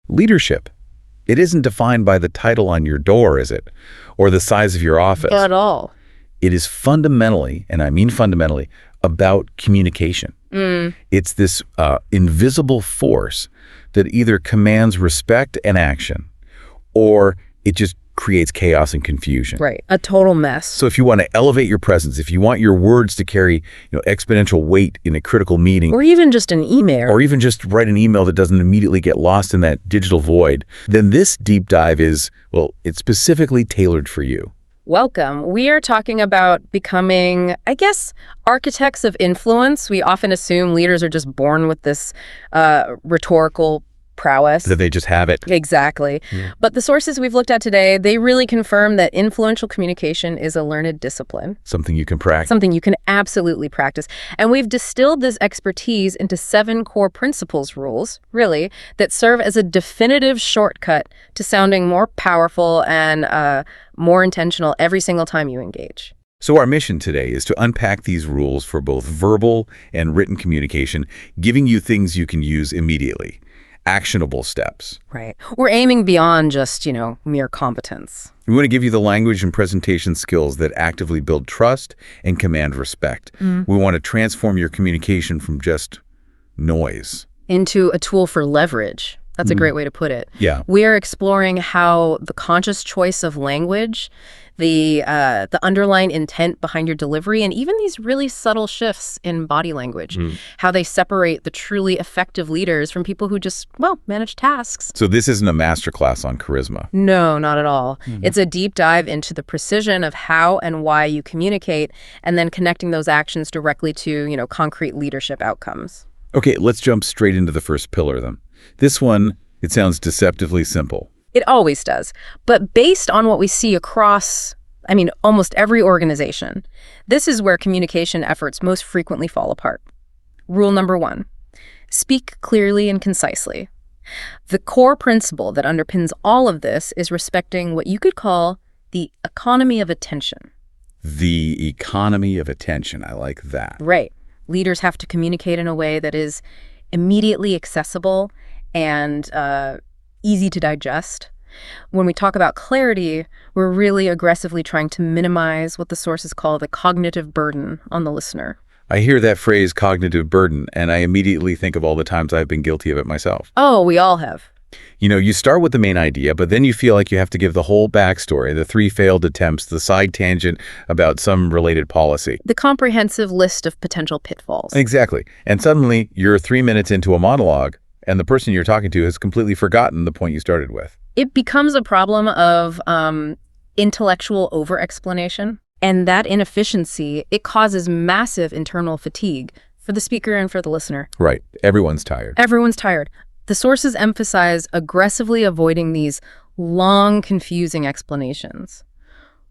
Leadership. It isn't defined by the title on your door, is it? Or the size of your office. Not at all. It is fundamentally, and I mean fundamentally, about communication. It's this invisible force that either commands respect and action, or it just creates chaos and confusion. Right. A total mess. So if you want to elevate your presence, if you want your words to carry, exponential weight in a critical meeting, Or even just an email. or even just write an email that doesn't immediately get lost in that digital void, then this deep dive is, well, it's specifically tailored for you. Welcome. We are talking about becoming, I guess, architects of influence. We often assume leaders are just born with this rhetorical prowess. That they just have it. Exactly. But the sources we've looked at today, they really confirm that influential communication is a learned discipline. Something you can practice. Something you can absolutely practice. And we've distilled this expertise into 7 core principles rules, really, that serve as a definitive shortcut to sounding more powerful and more intentional every single time you engage. So our mission today is to unpack these rules for both verbal and written communication, giving you things you can use immediately. Actionable steps. Right. We're aiming beyond just, mere competence. We want to give you the language and presentation skills that actively build trust and command respect. We want to transform your communication from just noise Into a tool for leverage. That's a great way to put it. Yeah. We are exploring how the conscious choice of language, the underlying intent behind your delivery, and even these really subtle shifts in body language, how they separate the truly effective leaders from people who just, manage tasks. So this isn't a masterclass on charisma. No, not at all. It's a deep dive into the precision of how and why you communicate, and then connecting those actions directly to, concrete leadership outcomes. Okay, let's jump straight into the first pillar then. This one, it sounds deceptively simple. It always does. But based on what we see across, almost every organization, this is where communication efforts most frequently fall apart. Rule number 1, speak clearly and concisely. The core principle that underpins all of this is respecting what you could call the economy of attention. The economy of attention, I like that. Right. Leaders have to communicate in a way that is immediately accessible and easy to digest. When we talk about clarity, we're really aggressively trying to minimize what the sources call the cognitive burden on the listener. I hear that phrase, cognitive burden, and I immediately think of all the times I've been guilty of it myself. Oh, we all have. You start with the main idea, but then you feel like you have to give the whole backstory, the 3 failed attempts, the side tangent about some related policy. The comprehensive list of potential pitfalls. Exactly. And suddenly, you're 3 minutes into a monologue, and the person you're talking to has completely forgotten the point you started with. It becomes a problem of intellectual over-explanation. And that inefficiency, it causes massive internal fatigue for the speaker and for the listener. Right. Everyone's tired. Everyone's tired. The sources emphasize aggressively avoiding these long, confusing explanations.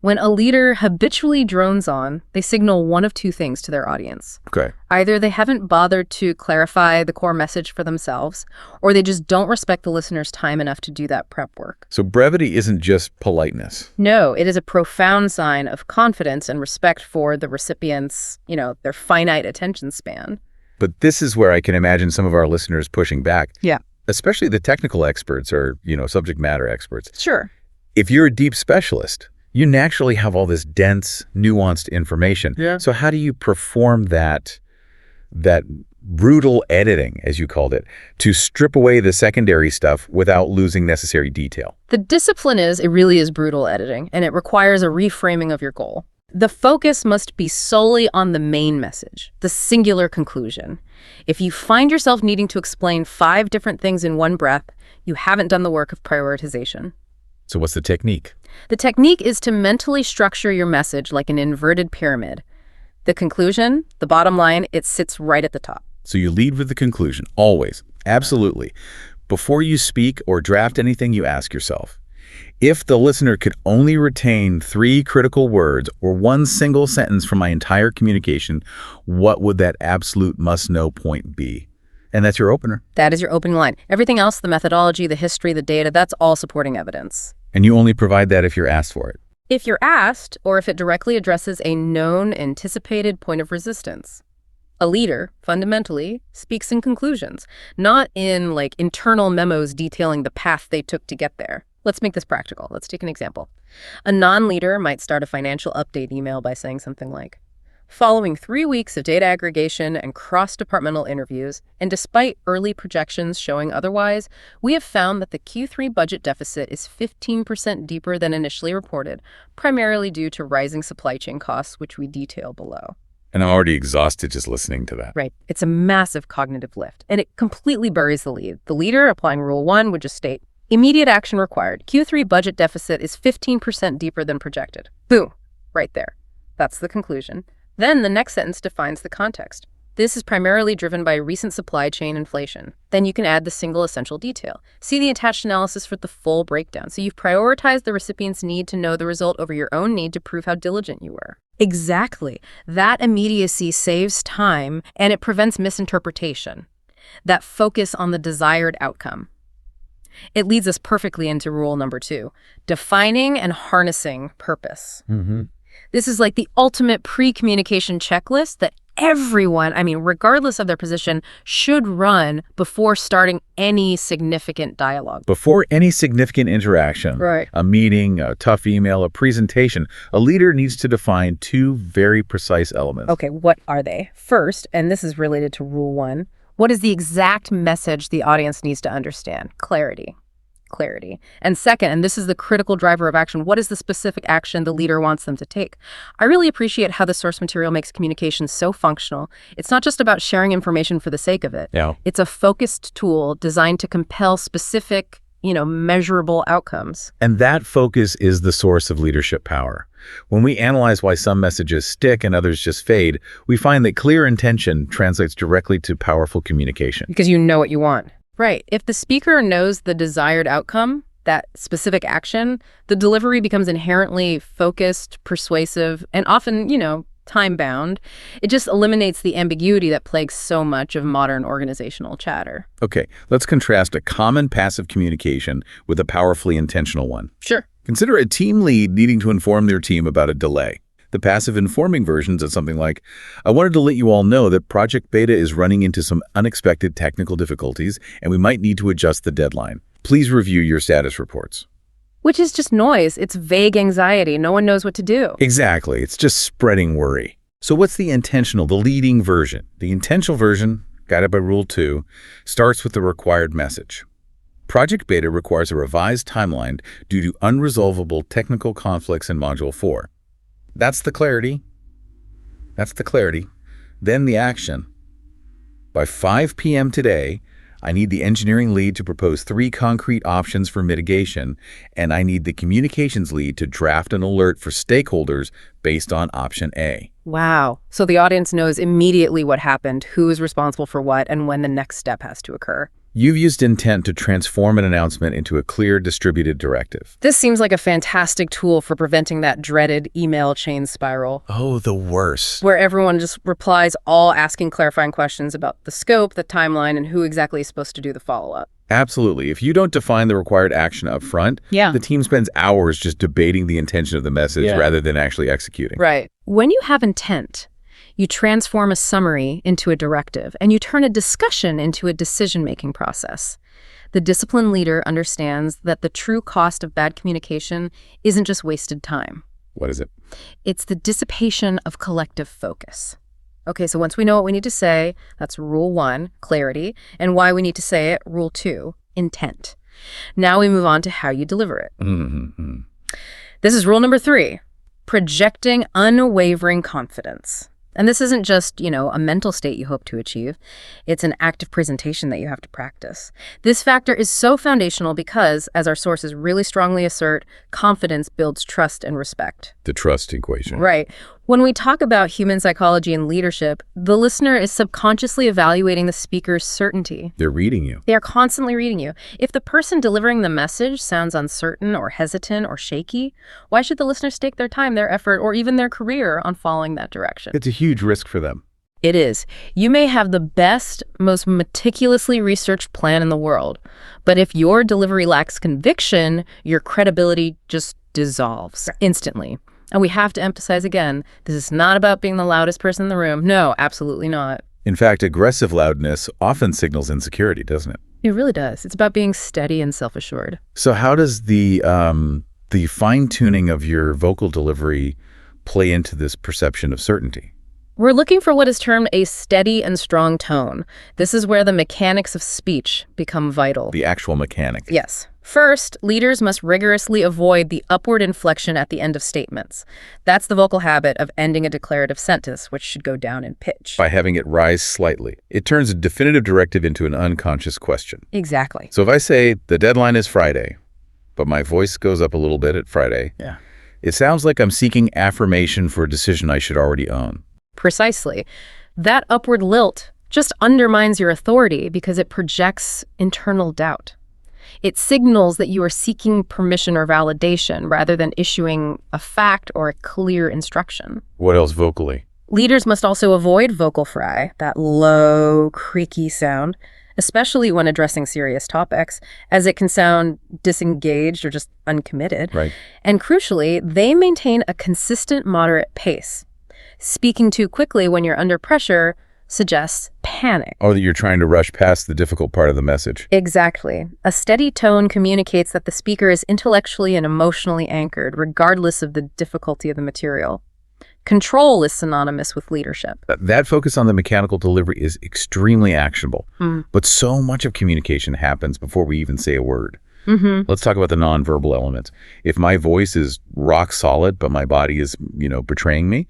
When a leader habitually drones on, they signal one of 2 things to their audience. Okay. Either they haven't bothered to clarify the core message for themselves, or they just don't respect the listener's time enough to do that prep work. So brevity isn't just politeness. No, it is a profound sign of confidence and respect for the recipient's, their finite attention span. But this is where I can imagine some of our listeners pushing back. Yeah. Especially the technical experts or, subject matter experts. Sure. If you're a deep specialist, you naturally have all this dense, nuanced information. Yeah. So how do you perform that brutal editing, as you called it, to strip away the secondary stuff without losing necessary detail? The discipline it really is brutal editing, and it requires a reframing of your goal. The focus must be solely on the main message, the singular conclusion. If you find yourself needing to explain 5 different things in one breath, you haven't done the work of prioritization. So what's the technique? The technique is to mentally structure your message like an inverted pyramid. The conclusion, the bottom line, it sits right at the top. So you lead with the conclusion, always. Absolutely. Before you speak or draft anything, you ask yourself, if the listener could only retain 3 critical words or 1 single sentence from my entire communication, what would that absolute must-know point be? And that's your opener. That is your opening line. Everything else, the methodology, the history, the data, that's all supporting evidence. And you only provide that if you're asked for it. If you're asked, or if it directly addresses a known, anticipated point of resistance. A leader, fundamentally, speaks in conclusions, not in, like, internal memos detailing the path they took to get there. Let's make this practical. Let's take an example. A non-leader might start a financial update email by saying something like, following 3 weeks of data aggregation and cross-departmental interviews, and despite early projections showing otherwise, we have found that the Q3 budget deficit is 15% deeper than initially reported, primarily due to rising supply chain costs, which we detail below. And I'm already exhausted just listening to that. Right. It's a massive cognitive lift, and it completely buries the lead. The leader, applying Rule 1, would just state, immediate action required. Q3 budget deficit is 15% deeper than projected. Boom. Right there. That's the conclusion. Then the next sentence defines the context. This is primarily driven by recent supply chain inflation. Then you can add the single essential detail. See the attached analysis for the full breakdown. So you've prioritized the recipient's need to know the result over your own need to prove how diligent you were. Exactly. That immediacy saves time and it prevents misinterpretation. That focus on the desired outcome. It leads us perfectly into rule number 2, defining and harnessing purpose. This is like the ultimate pre-communication checklist that everyone, regardless of their position, should run before starting any significant dialogue. Before any significant interaction, Right. a meeting, a tough email, a presentation, a leader needs to define 2 very precise elements. Okay, what are they? First, and this is related to Rule 1, what is the exact message the audience needs to understand? Clarity. And second, and this is the critical driver of action, what is the specific action the leader wants them to take? I really appreciate how the source material makes communication so functional. It's not just about sharing information for the sake of it. Yeah. It's a focused tool designed to compel specific, measurable outcomes. And that focus is the source of leadership power. When we analyze why some messages stick and others just fade, we find that clear intention translates directly to powerful communication. Because you know what you want. Right. If the speaker knows the desired outcome, that specific action, the delivery becomes inherently focused, persuasive, and often, time-bound. It just eliminates the ambiguity that plagues so much of modern organizational chatter. Okay, let's contrast a common passive communication with a powerfully intentional one. Sure. Consider a team lead needing to inform their team about a delay. The passive informing versions of something like, I wanted to let you all know that Project Beta is running into some unexpected technical difficulties and we might need to adjust the deadline. Please review your status reports. Which is just noise. It's vague anxiety. No one knows what to do. Exactly. It's just spreading worry. So what's the intentional, the leading version? The intentional version, guided by Rule 2, starts with the required message. Project Beta requires a revised timeline due to unresolvable technical conflicts in Module 4. That's the clarity. Then the action. By 5 p.m. today, I need the engineering lead to propose 3 concrete options for mitigation, and I need the communications lead to draft an alert for stakeholders based on option A. Wow. So the audience knows immediately what happened, who is responsible for what, and when the next step has to occur. You've used intent to transform an announcement into a clear, distributed directive. This seems like a fantastic tool for preventing that dreaded email chain spiral, Oh, the worst. where everyone just replies all asking clarifying questions about the scope, the timeline, and who exactly is supposed to do the follow-up. Absolutely. If you don't define the required action up front, Yeah. the team spends hours just debating the intention of the message rather than actually executing. Right. When you have intent, you transform a summary into a directive, and you turn a discussion into a decision-making process. The disciplined leader understands that the true cost of bad communication isn't just wasted time. What is it? It's the dissipation of collective focus. Okay, so once we know what we need to say, that's Rule 1, clarity, and why we need to say it, Rule 2, intent. Now we move on to how you deliver it. This is Rule number 3, projecting unwavering confidence. And this isn't just, a mental state you hope to achieve. It's an active presentation that you have to practice. This factor is so foundational because, as our sources really strongly assert, confidence builds trust and respect. The trust equation. Right. When we talk about human psychology and leadership, the listener is subconsciously evaluating the speaker's certainty. They're reading you. They are constantly reading you. If the person delivering the message sounds uncertain or hesitant or shaky, why should the listener stake their time, their effort, or even their career on following that direction? It's a huge risk for them. It is. You may have the best, most meticulously researched plan in the world, but if your delivery lacks conviction, your credibility just dissolves instantly. And we have to emphasize again, this is not about being the loudest person in the room. No, absolutely not. In fact, aggressive loudness often signals insecurity, doesn't it? It really does. It's about being steady and self-assured. So how does the fine-tuning of your vocal delivery play into this perception of certainty? We're looking for what is termed a steady and strong tone. This is where the mechanics of speech become vital. The actual mechanic. Yes. First, leaders must rigorously avoid the upward inflection at the end of statements. That's the vocal habit of ending a declarative sentence, which should go down in pitch. By having it rise slightly. It turns a definitive directive into an unconscious question. Exactly. So if I say, the deadline is Friday, but my voice goes up a little bit at Friday, it sounds like I'm seeking affirmation for a decision I should already own. Precisely. That upward lilt just undermines your authority because it projects internal doubt. It signals that you are seeking permission or validation rather than issuing a fact or a clear instruction. What else vocally? Leaders must also avoid vocal fry, that low, creaky sound, especially when addressing serious topics, as it can sound disengaged or just uncommitted. Right. And crucially, they maintain a consistent, moderate pace. Speaking too quickly when you're under pressure suggests panic. Or that you're trying to rush past the difficult part of the message. Exactly. A steady tone communicates that the speaker is intellectually and emotionally anchored, regardless of the difficulty of the material. Control is synonymous with leadership. That focus on the mechanical delivery is extremely actionable. But so much of communication happens before we even say a word. Let's talk about the nonverbal elements. If my voice is rock solid, but my body is, betraying me,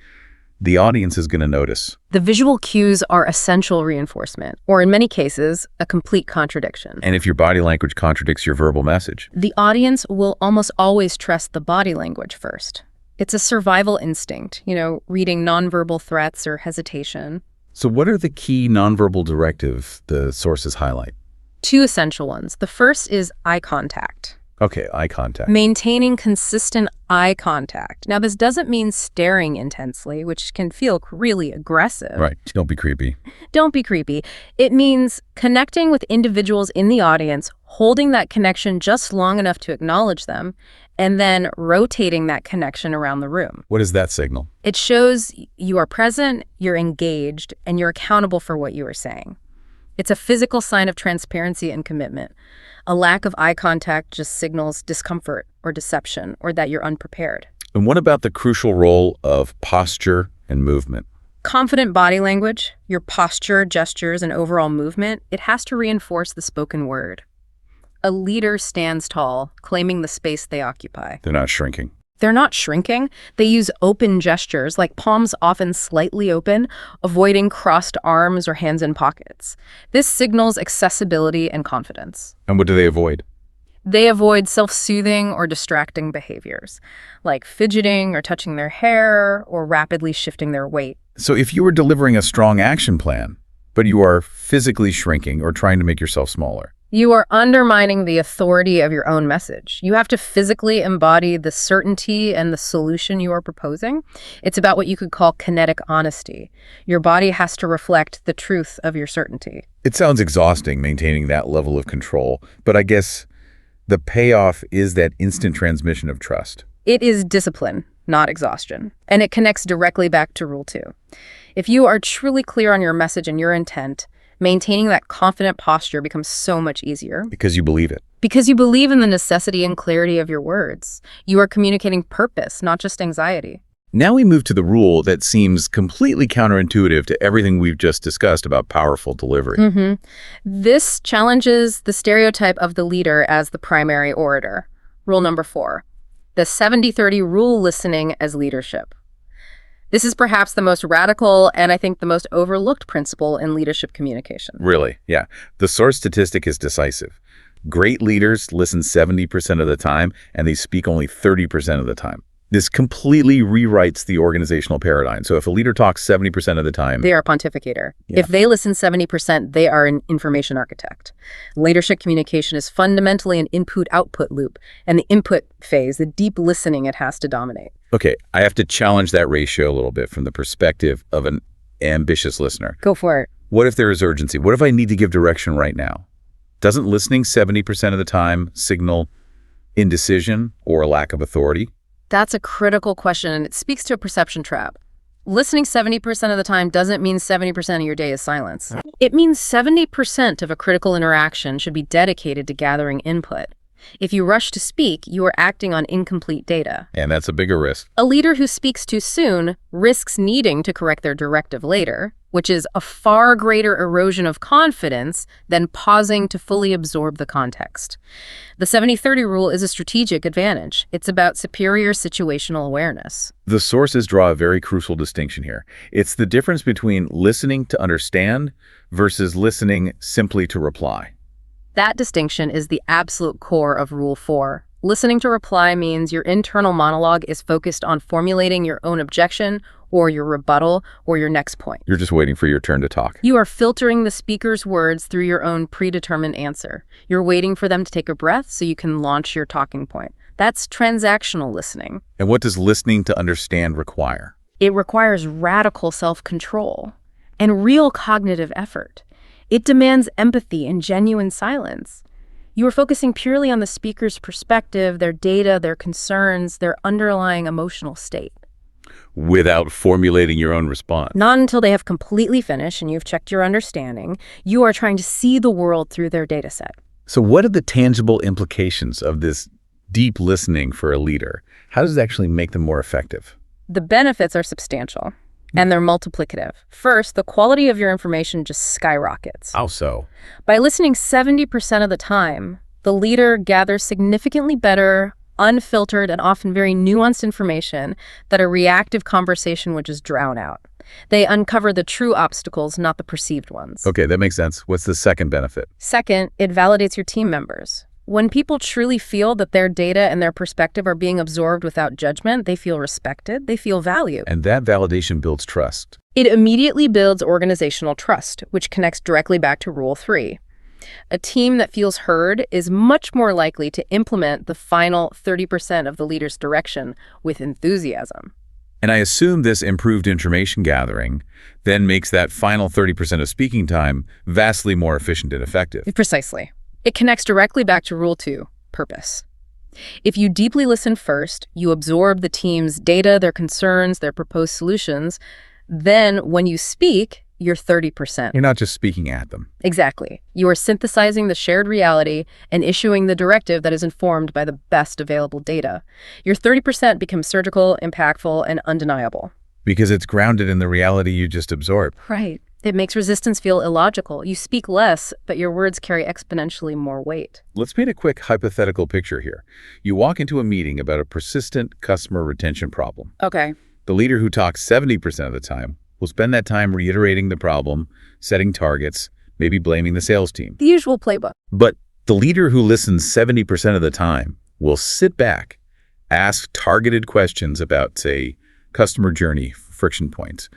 the audience is going to notice. The visual cues are essential reinforcement, or in many cases, a complete contradiction. And if your body language contradicts your verbal message, the audience will almost always trust the body language first. It's a survival instinct, reading nonverbal threats or hesitation. So what are the key nonverbal directives the sources highlight? Two essential ones. The first is eye contact. Okay, eye contact. Maintaining consistent eye contact. Now, this doesn't mean staring intensely, which can feel really aggressive. Right. Don't be creepy. Don't be creepy. It means connecting with individuals in the audience, holding that connection just long enough to acknowledge them, and then rotating that connection around the room. What is that signal? It shows you are present, you're engaged, and you're accountable for what you are saying. It's a physical sign of transparency and commitment. A lack of eye contact just signals discomfort or deception, or that you're unprepared. And what about the crucial role of posture and movement? Confident body language, your posture, gestures, and overall movement, it has to reinforce the spoken word. A leader stands tall, claiming the space they occupy. They're not shrinking. They're not shrinking. They use open gestures, like palms often slightly open, avoiding crossed arms or hands in pockets. This signals accessibility and confidence. And what do they avoid? They avoid self-soothing or distracting behaviors, like fidgeting or touching their hair or rapidly shifting their weight. So if you were delivering a strong action plan, but you are physically shrinking or trying to make yourself smaller, you are undermining the authority of your own message. You have to physically embody the certainty and the solution you are proposing. It's about what you could call kinetic honesty. Your body has to reflect the truth of your certainty. It sounds exhausting maintaining that level of control, but I guess the payoff is that instant transmission of trust. It is discipline, not exhaustion. And it connects directly back to Rule 2. If you are truly clear on your message and your intent, maintaining that confident posture becomes so much easier. Because you believe it. Because you believe in the necessity and clarity of your words. You are communicating purpose, not just anxiety. Now we move to the rule that seems completely counterintuitive to everything we've just discussed about powerful delivery. This challenges the stereotype of the leader as the primary orator. Rule number 4, the 70-30 rule, listening as leadership. This is perhaps the most radical and I think the most overlooked principle in leadership communication. Really? Yeah. The source statistic is decisive. Great leaders listen 70% of the time, and they speak only 30% of the time. This completely rewrites the organizational paradigm. So if a leader talks 70% of the time, they are a pontificator. Yeah. If they listen 70%, they are an information architect. Leadership communication is fundamentally an input-output loop, and the input phase, the deep listening, it has to dominate. Okay, I have to challenge that ratio a little bit from the perspective of an ambitious listener. Go for it. What if there is urgency? What if I need to give direction right now? Doesn't listening 70% of the time signal indecision or a lack of authority? That's a critical question, and it speaks to a perception trap. Listening 70% of the time doesn't mean 70% of your day is silence. It means 70% of a critical interaction should be dedicated to gathering input. If you rush to speak, you are acting on incomplete data. And that's a bigger risk. A leader who speaks too soon risks needing to correct their directive later, which is a far greater erosion of confidence than pausing to fully absorb the context. The 70-30 rule is a strategic advantage. It's about superior situational awareness. The sources draw a very crucial distinction here. It's the difference between listening to understand versus listening simply to reply. That distinction is the absolute core of Rule 4. Listening to reply means your internal monologue is focused on formulating your own objection or your rebuttal or your next point. You're just waiting for your turn to talk. You are filtering the speaker's words through your own predetermined answer. You're waiting for them to take a breath so you can launch your talking point. That's transactional listening. And what does listening to understand require? It requires radical self-control and real cognitive effort. It demands empathy and genuine silence. You are focusing purely on the speaker's perspective, their data, their concerns, their underlying emotional state. Without formulating your own response. Not until they have completely finished and you've checked your understanding. You are trying to see the world through their data set. So what are the tangible implications of this deep listening for a leader? How does it actually make them more effective? The benefits are substantial, and they're multiplicative. First, the quality of your information just skyrockets. How so? By listening 70% of the time, the leader gathers significantly better, unfiltered, and often very nuanced information that a reactive conversation would just drown out. They uncover the true obstacles, not the perceived ones. Okay, that makes sense. What's the second benefit? Second, it validates your team members. When people truly feel that their data and their perspective are being absorbed without judgment, they feel respected, they feel valued. And that validation builds trust. It immediately builds organizational trust, which connects directly back to Rule 3. A team that feels heard is much more likely to implement the final 30% of the leader's direction with enthusiasm. And I assume this improved information gathering then makes that final 30% of speaking time vastly more efficient and effective. Precisely. It connects directly back to Rule 2, purpose. If you deeply listen first, you absorb the team's data, their concerns, their proposed solutions. Then when you speak, you're 30%. You're not just speaking at them. Exactly. You are synthesizing the shared reality and issuing the directive that is informed by the best available data. Your 30% becomes surgical, impactful, and undeniable. Because it's grounded in the reality you just absorbed. Right. It makes resistance feel illogical. You speak less, but your words carry exponentially more weight. Let's paint a quick hypothetical picture here. You walk into a meeting about a persistent customer retention problem. Okay. The leader who talks 70% of the time will spend that time reiterating the problem, setting targets, maybe blaming the sales team. The usual playbook. But the leader who listens 70% of the time will sit back, ask targeted questions about, say, customer journey friction points,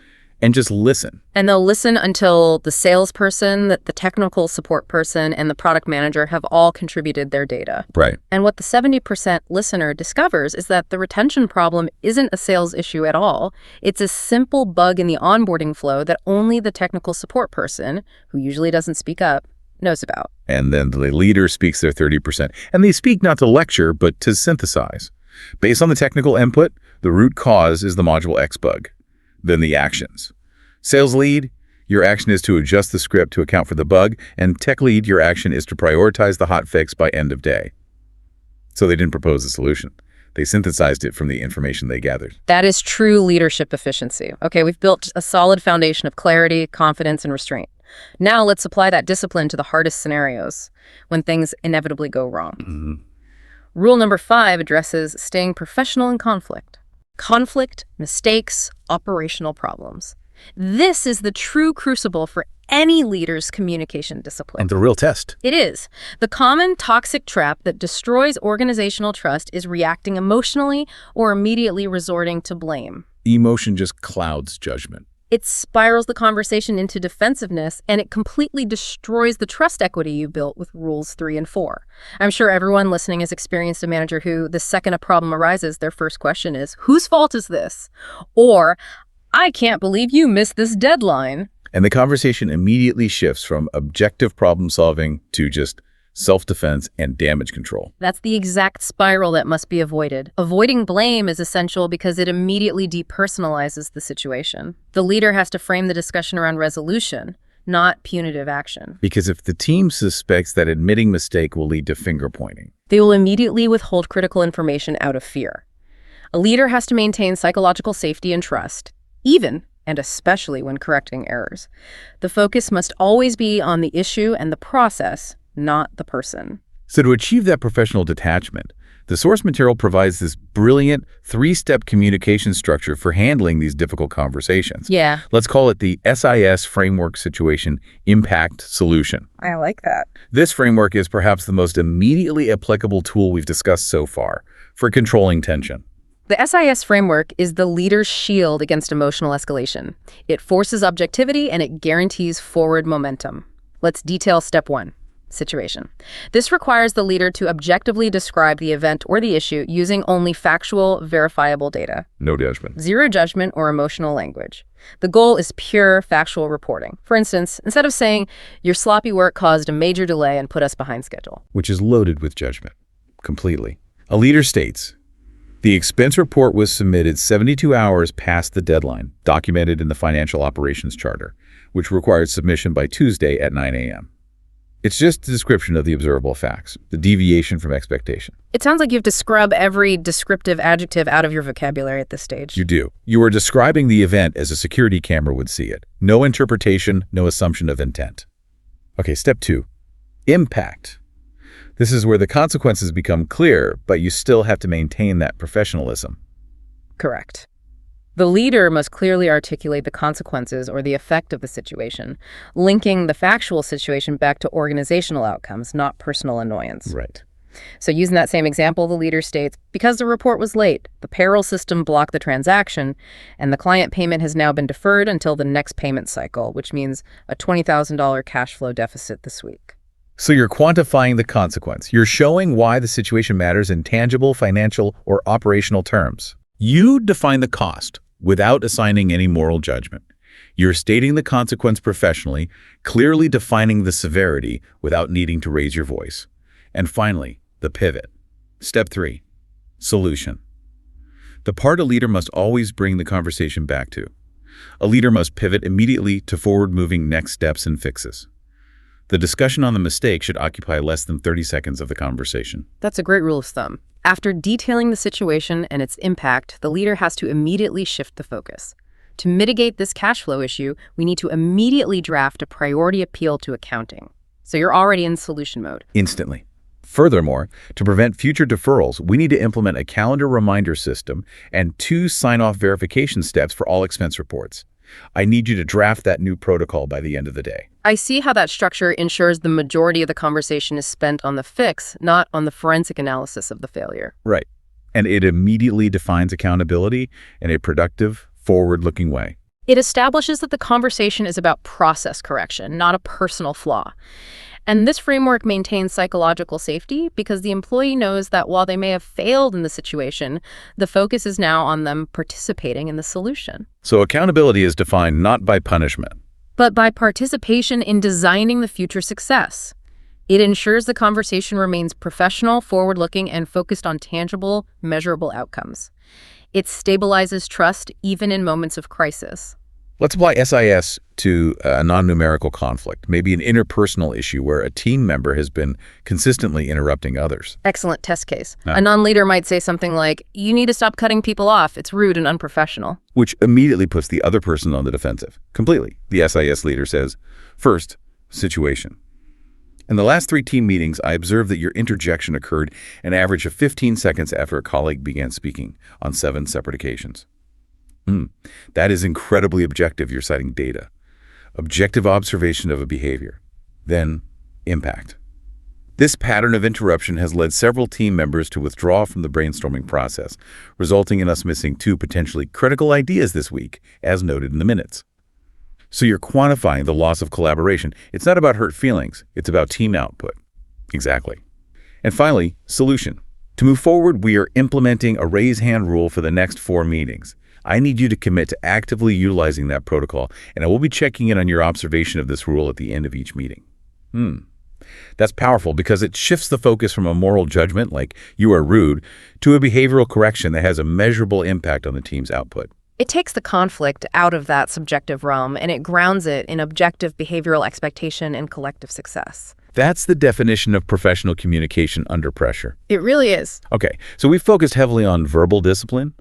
and just listen. And they'll listen until the salesperson, the technical support person, and the product manager have all contributed their data. Right. And what the 70% listener discovers is that the retention problem isn't a sales issue at all. It's a simple bug in the onboarding flow that only the technical support person, who usually doesn't speak up, knows about. And then the leader speaks their 30%. And they speak not to lecture, but to synthesize. Based on the technical input, the root cause is the module X bug. Then the actions. Sales lead, your action is to adjust the script to account for the bug, and tech lead, your action is to prioritize the hot fix by end of day. So they didn't propose a solution. They synthesized it from the information they gathered. That is true leadership efficiency. Okay, we've built a solid foundation of clarity, confidence, and restraint. Now let's apply that discipline to the hardest scenarios, when things inevitably go wrong. Mm-hmm. Rule number 5 addresses staying professional in conflict. Conflict, mistakes, operational problems. This is the true crucible for any leader's communication discipline. And the real test. It is. The common toxic trap that destroys organizational trust is reacting emotionally or immediately resorting to blame. Emotion just clouds judgment. It spirals the conversation into defensiveness, and it completely destroys the trust equity you built with Rules 3 and 4. I'm sure everyone listening has experienced a manager who, the second a problem arises, their first question is, whose fault is this? Or, I can't believe you missed this deadline. And the conversation immediately shifts from objective problem solving to just self-defense, and damage control. That's the exact spiral that must be avoided. Avoiding blame is essential because it immediately depersonalizes the situation. The leader has to frame the discussion around resolution, not punitive action. Because if the team suspects that admitting mistake will lead to finger-pointing, They will immediately withhold critical information out of fear. A leader has to maintain psychological safety and trust, even and especially when correcting errors. The focus must always be on the issue and the process, not the person. So to achieve that professional detachment, the source material provides this brilliant three-step communication structure for handling these difficult conversations. Yeah, Let's call it the SIS Framework Situation Impact Solution. I like that. This framework is perhaps the most immediately applicable tool we've discussed so far for controlling tension. The SIS framework is the leader's shield against emotional escalation. It forces objectivity and it guarantees forward momentum. Let's detail step 1. Situation. This requires the leader to objectively describe the event or the issue using only factual, verifiable data. No judgment. Zero judgment or emotional language. The goal is pure factual reporting. For instance, instead of saying, your sloppy work caused a major delay and put us behind schedule. Which is loaded with judgment. Completely. A leader states, the expense report was submitted 72 hours past the deadline, documented in the Financial Operations Charter, which required submission by Tuesday at 9 a.m. It's just a description of the observable facts, the deviation from expectation. It sounds like you have to scrub every descriptive adjective out of your vocabulary at this stage. You do. You are describing the event as a security camera would see it. No interpretation, no assumption of intent. Okay, step 2. Impact. This is where the consequences become clear, but you still have to maintain that professionalism. Correct. The leader must clearly articulate the consequences or the effect of the situation, linking the factual situation back to organizational outcomes, not personal annoyance. Right. So using that same example, the leader states, because the report was late, the payroll system blocked the transaction, and the client payment has now been deferred until the next payment cycle, which means a $20,000 cash flow deficit this week. So you're quantifying the consequence. You're showing why the situation matters in tangible, financial, or operational terms. You define the cost without assigning any moral judgment. You're stating the consequence professionally, clearly defining the severity without needing to raise your voice. And finally, the pivot. Step 3. Solution. The part a leader must always bring the conversation back to. A leader must pivot immediately to forward-moving next steps and fixes. The discussion on the mistake should occupy less than 30 seconds of the conversation. That's a great rule of thumb. After detailing the situation and its impact, the leader has to immediately shift the focus. To mitigate this cash flow issue, we need to immediately draft a priority appeal to accounting. So you're already in solution mode. Instantly. Furthermore, to prevent future deferrals, we need to implement a calendar reminder system and 2 sign-off verification steps for all expense reports. I need you to draft that new protocol by the end of the day. I see how that structure ensures the majority of the conversation is spent on the fix, not on the forensic analysis of the failure. Right. And it immediately defines accountability in a productive, forward-looking way. It establishes that the conversation is about process correction, not a personal flaw. And this framework maintains psychological safety because the employee knows that while they may have failed in the situation, the focus is now on them participating in the solution. So accountability is defined not by punishment, but by participation in designing the future success. It ensures the conversation remains professional, forward-looking, and focused on tangible, measurable outcomes. It stabilizes trust even in moments of crisis. Let's apply SIS to a non-numerical conflict, maybe an interpersonal issue where a team member has been consistently interrupting others. Excellent test case. A non-leader might say something like, you need to stop cutting people off. It's rude and unprofessional. Which immediately puts the other person on the defensive. Completely. The SIS leader says, first, situation. In the last 3 team meetings, I observed that your interjection occurred an average of 15 seconds after a colleague began speaking on 7 separate occasions. That is incredibly objective. You're citing data. Objective observation of a behavior. Then, impact. This pattern of interruption has led several team members to withdraw from the brainstorming process, resulting in us missing 2 potentially critical ideas this week, as noted in the minutes. So you're quantifying the loss of collaboration. It's not about hurt feelings. It's about team output. Exactly. And finally, solution. To move forward, we are implementing a raise hand rule for the next 4 meetings. I need you to commit to actively utilizing that protocol, and I will be checking in on your observation of this rule at the end of each meeting. That's powerful because it shifts the focus from a moral judgment, like you are rude, to a behavioral correction that has a measurable impact on the team's output. It takes the conflict out of that subjective realm and it grounds it in objective behavioral expectation and collective success. That's the definition of professional communication under pressure. It really is. Okay, so we focused heavily on verbal discipline,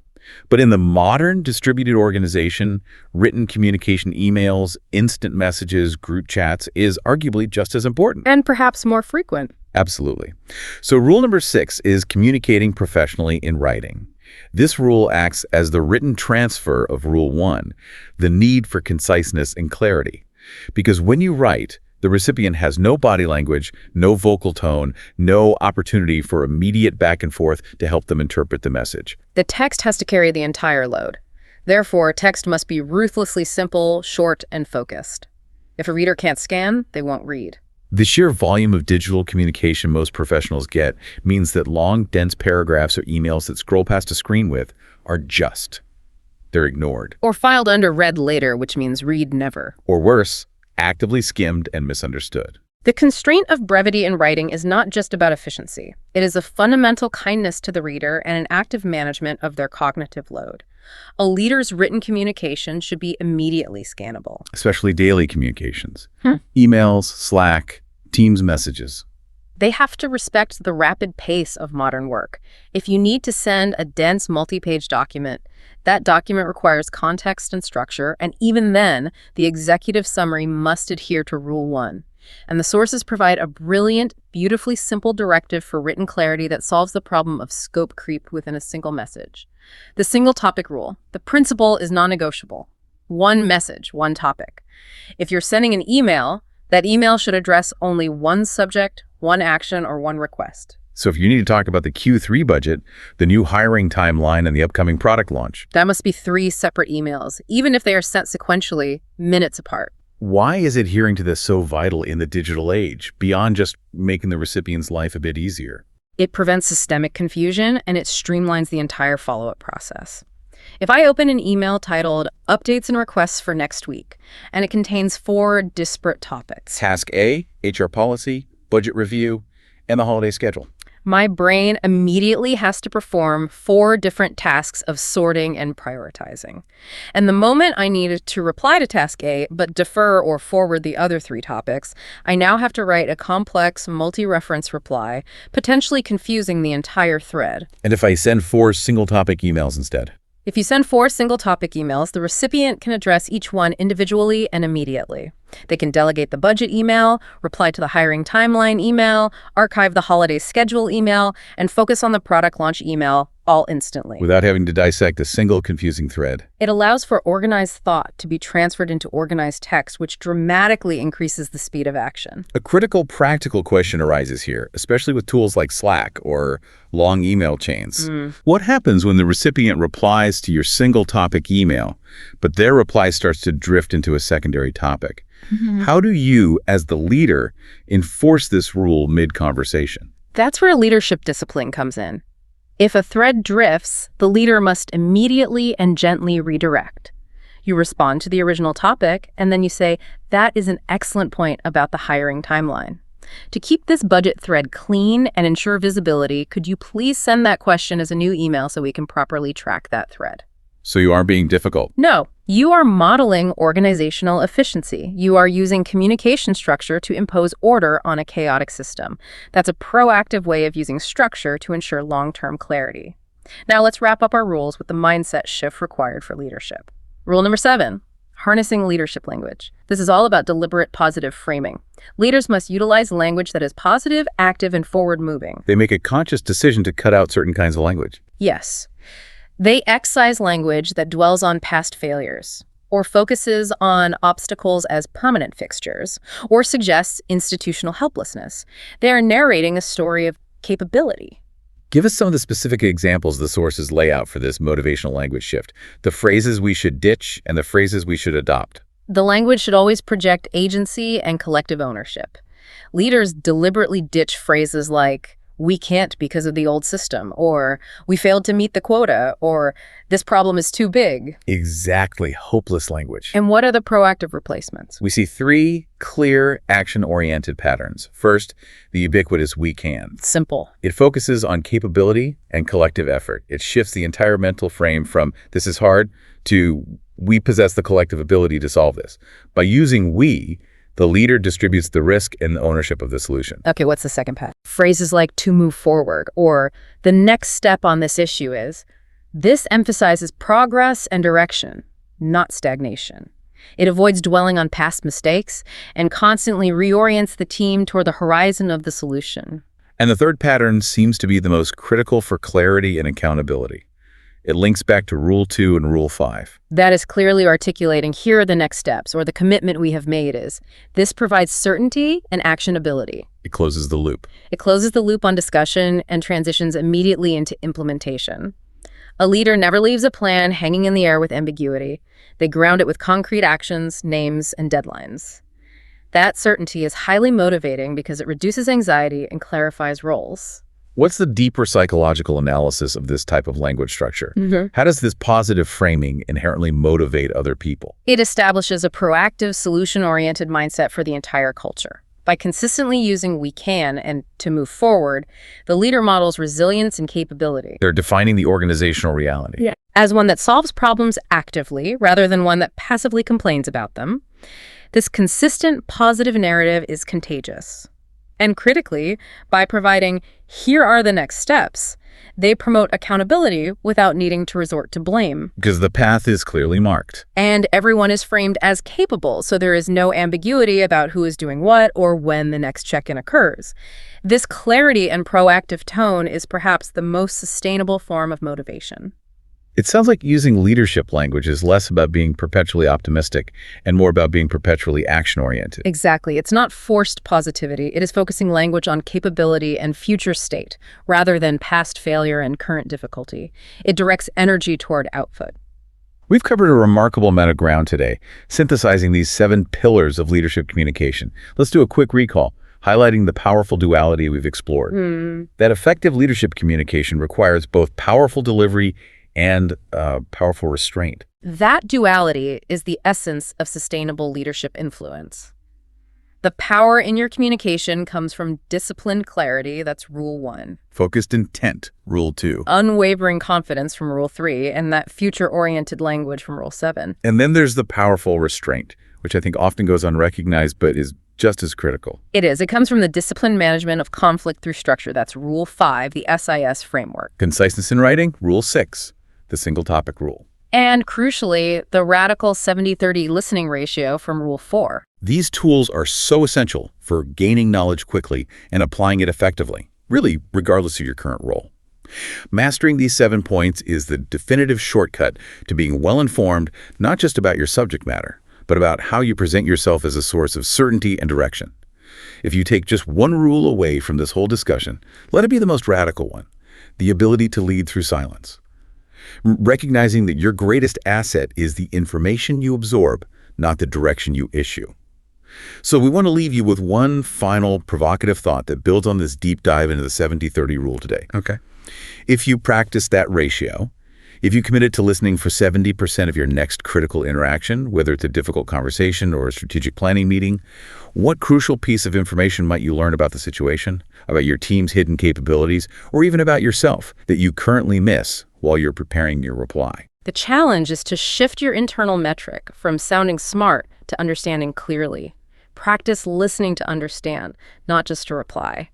but in the modern distributed organization, written communication, emails, instant messages, group chats is arguably just as important. And perhaps more frequent. Absolutely. So rule number 6 is communicating professionally in writing. This rule acts as the written transfer of rule 1, the need for conciseness and clarity. Because when you write, the recipient has no body language, no vocal tone, no opportunity for immediate back and forth to help them interpret the message. The text has to carry the entire load. Therefore, text must be ruthlessly simple, short, and focused. If a reader can't scan, they won't read. The sheer volume of digital communication most professionals get means that long, dense paragraphs or emails that scroll past a screen with are they're ignored. Or filed under read later, which means read never. Or worse, actively skimmed and misunderstood. The constraint of brevity in writing is not just about efficiency. It is a fundamental kindness to the reader and an active management of their cognitive load. A leader's written communication should be immediately scannable. Especially daily communications. Emails, Slack, Teams messages. They have to respect the rapid pace of modern work. If you need to send a dense multi-page document, that document requires context and structure, and even then, the executive summary must adhere to Rule 1. And the sources provide a brilliant, beautifully simple directive for written clarity that solves the problem of scope creep within a single message. The single topic rule. The principle is non-negotiable. One message, one topic. If you're sending an email, that email should address only one subject, one action, or one request. So if you need to talk about the Q3 budget, the new hiring timeline, and the upcoming product launch, that must be 3 separate emails, even if they are sent sequentially, minutes apart. Why is adhering to this so vital in the digital age, beyond just making the recipient's life a bit easier? It prevents systemic confusion, and it streamlines the entire follow-up process. If I open an email titled Updates and Requests for Next Week, and it contains 4 disparate topics. Task A, HR policy, budget review, and the holiday schedule. My brain immediately has to perform 4 different tasks of sorting and prioritizing. And the moment I needed to reply to task A, but defer or forward the other 3 topics, I now have to write a complex, multi-reference reply, potentially confusing the entire thread. And if I send 4 single-topic emails instead? If you send 4 single-topic emails, the recipient can address each one individually and immediately. They can delegate the budget email, reply to the hiring timeline email, archive the holiday schedule email, and focus on the product launch email all instantly. Without having to dissect a single confusing thread. It allows for organized thought to be transferred into organized text, which dramatically increases the speed of action. A critical practical question arises here, especially with tools like Slack or long email chains. What happens when the recipient replies to your single topic email, but their reply starts to drift into a secondary topic? How do you, as the leader, enforce this rule mid-conversation? That's where leadership discipline comes in. If a thread drifts, the leader must immediately and gently redirect. You respond to the original topic, and then you say, that is an excellent point about the hiring timeline. To keep this budget thread clean and ensure visibility, could you please send that question as a new email so we can properly track that thread? So you aren't being difficult. No, you are modeling organizational efficiency. You are using communication structure to impose order on a chaotic system. That's a proactive way of using structure to ensure long-term clarity. Now let's wrap up our rules with the mindset shift required for leadership. Rule number 7, harnessing leadership language. This is all about deliberate positive framing. Leaders must utilize language that is positive, active, and forward-moving. They make a conscious decision to cut out certain kinds of language. Yes. They excise language that dwells on past failures, or focuses on obstacles as permanent fixtures, or suggests institutional helplessness. They are narrating a story of capability. Give us some of the specific examples the sources lay out for this motivational language shift, the phrases we should ditch and the phrases we should adopt. The language should always project agency and collective ownership. Leaders deliberately ditch phrases like, "We can't because of the old system," or "We failed to meet the quota," or "This problem is too big." Exactly, hopeless language. And what are the proactive replacements? We see three clear action-oriented patterns. First, the ubiquitous "we can." Simple. It focuses on capability and collective effort. It shifts the entire mental frame from "this is hard" to "we possess the collective ability to solve this." By using "we," the leader distributes the risk and the ownership of the solution. Okay, what's the second pattern? Phrases like "to move forward" or "the next step on this issue is." This emphasizes progress and direction, not stagnation. It avoids dwelling on past mistakes and constantly reorients the team toward the horizon of the solution. And the third pattern seems to be the most critical for clarity and accountability. It links back to Rule 2 and Rule 5. That is clearly articulating here are the next steps, or the commitment we have made is. This provides certainty and actionability. It closes the loop. It closes the loop on discussion and transitions immediately into implementation. A leader never leaves a plan hanging in the air with ambiguity. They ground it with concrete actions, names, and deadlines. That certainty is highly motivating because it reduces anxiety and clarifies roles. What's the deeper psychological analysis of this type of language structure? How does this positive framing inherently motivate other people? It establishes a proactive, solution-oriented mindset for the entire culture. By consistently using "we can" and "to move forward," the leader models resilience and capability. They're defining the organizational reality. Yeah. As one that solves problems actively rather than one that passively complains about them. This consistent, positive narrative is contagious. And critically, by providing "here are the next steps," they promote accountability without needing to resort to blame. Because the path is clearly marked. And everyone is framed as capable, so there is no ambiguity about who is doing what or when the next check-in occurs. This clarity and proactive tone is perhaps the most sustainable form of motivation. It sounds like using leadership language is less about being perpetually optimistic and more about being perpetually action-oriented. Exactly. It's not forced positivity. It is focusing language on capability and future state, rather than past failure and current difficulty. It directs energy toward output. We've covered a remarkable amount of ground today, synthesizing these 7 pillars of leadership communication. Let's do a quick recall, highlighting the powerful duality we've explored. That effective leadership communication requires both powerful delivery and powerful restraint. That duality is the essence of sustainable leadership influence. The power in your communication comes from disciplined clarity, that's Rule 1. Focused intent, Rule 2. Unwavering confidence from Rule 3, and that future-oriented language from Rule 7. And then there's the powerful restraint, which I think often goes unrecognized but is just as critical. It is. It comes from the disciplined management of conflict through structure, that's Rule 5, the SIS framework. Conciseness in writing, Rule 6. The single topic rule. And crucially, the radical 70-30 listening ratio from Rule 4. These tools are so essential for gaining knowledge quickly and applying it effectively, really regardless of your current role. Mastering these 7 points is the definitive shortcut to being well-informed, not just about your subject matter, but about how you present yourself as a source of certainty and direction. If you take just one rule away from this whole discussion, let it be the most radical one, the ability to lead through silence. Recognizing that your greatest asset is the information you absorb, not the direction you issue. So we want to leave you with one final provocative thought that builds on this deep dive into the 70-30 rule today. Okay. If you practice that ratio, if you committed to listening for 70% of your next critical interaction, whether it's a difficult conversation or a strategic planning meeting, what crucial piece of information might you learn about the situation, about your team's hidden capabilities, or even about yourself that you currently miss while you're preparing your reply? The challenge is to shift your internal metric from sounding smart to understanding clearly. Practice listening to understand, not just to reply.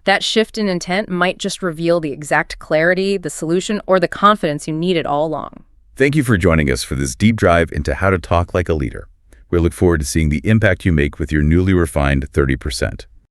That shift in intent might just reveal the exact clarity, the solution, or the confidence you needed all along. Thank you for joining us for this deep dive into how to talk like a leader. We look forward to seeing the impact you make with your newly refined 30%.